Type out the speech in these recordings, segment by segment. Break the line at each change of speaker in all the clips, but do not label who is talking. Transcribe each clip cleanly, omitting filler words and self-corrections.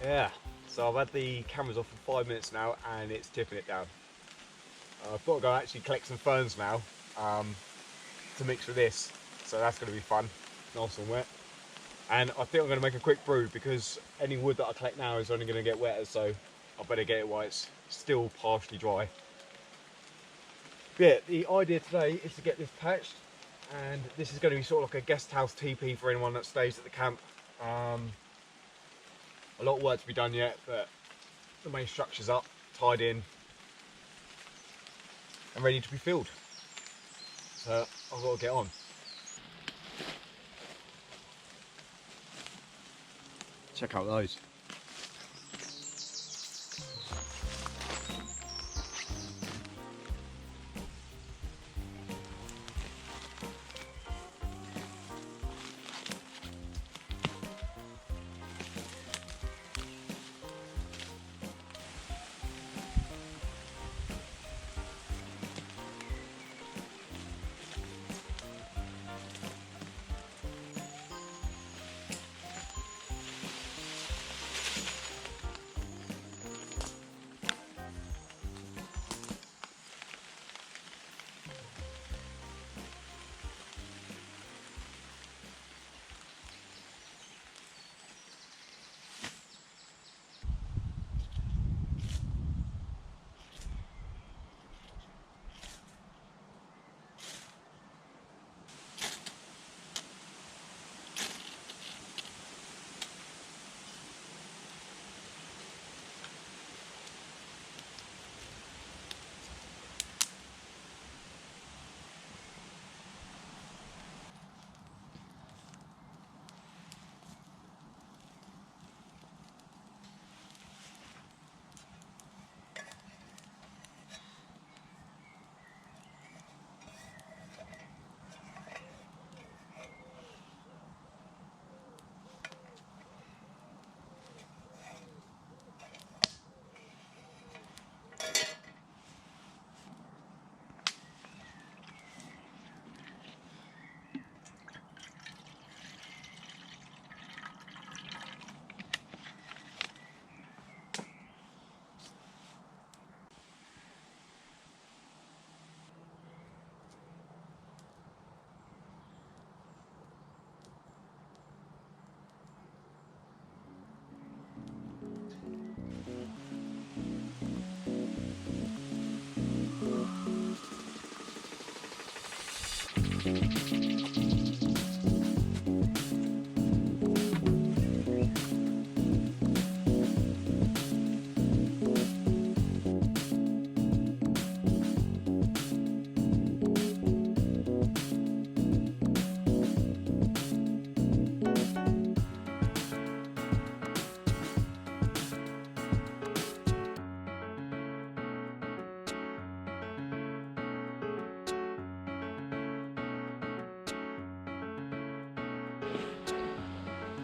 Yeah, so I've had the cameras off for 5 minutes now and it's tipping it down. I've got to go actually collect some ferns now to mix with this, so that's going to be fun, nice and wet. And I think I'm going to make a quick brew because any wood that I collect now is only going to get wetter, so I better get it while it's still partially dry. But yeah, the idea today is to get this patched, and this is going to be sort of like a guest house teepee for anyone that stays at the camp. A lot of work to be done yet, but the main structure's up, tied in, and ready to be filled. So I've got to get on. Check out those.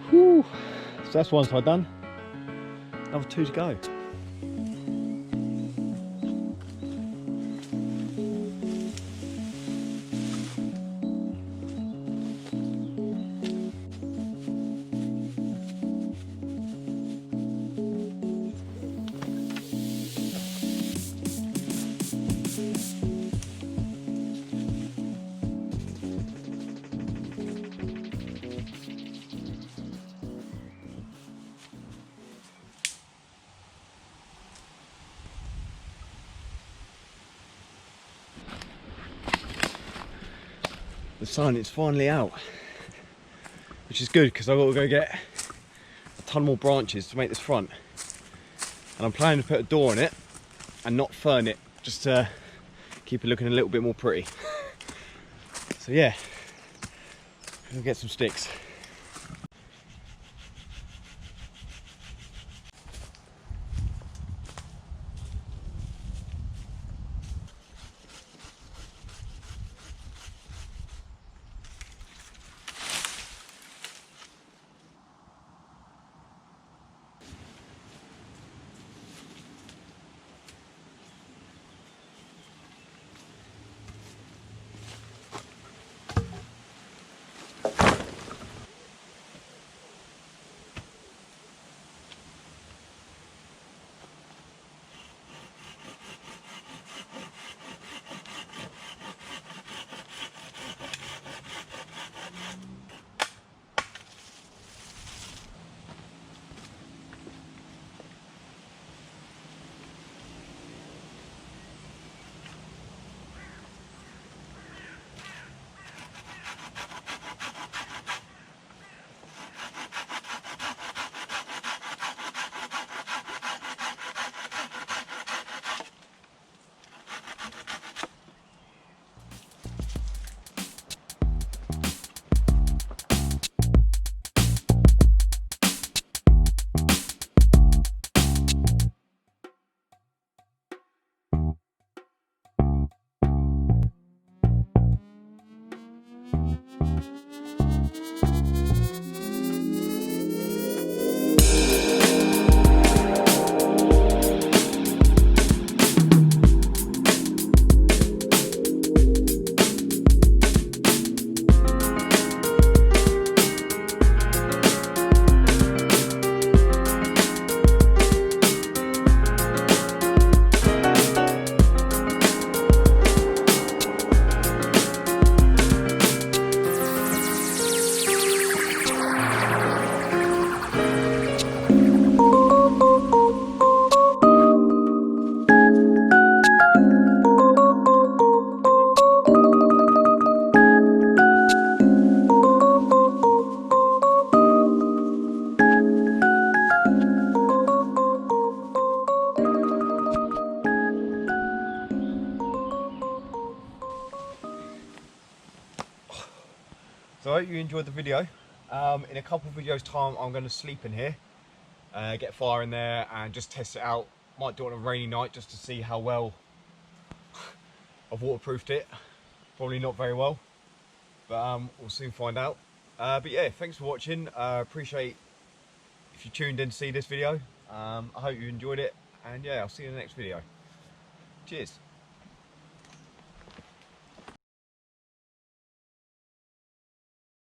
Whew. So that's one side done, another two to go. The sun is finally out, which is good because I've got to go get a ton more branches to make this front, and I'm planning to put a door on it and not fern it, just to keep it looking a little bit more pretty. So yeah, I'll get some sticks. enjoyed the video. In a couple of videos time I'm going to sleep in here, get a fire in there and just test it out. Might do it on a rainy night just to see how well I've waterproofed it. Probably not very well, but we'll soon find out. But yeah, thanks for watching. Appreciate if you tuned in to see this video. I hope you enjoyed it, and yeah, I'll see you in the next video. Cheers.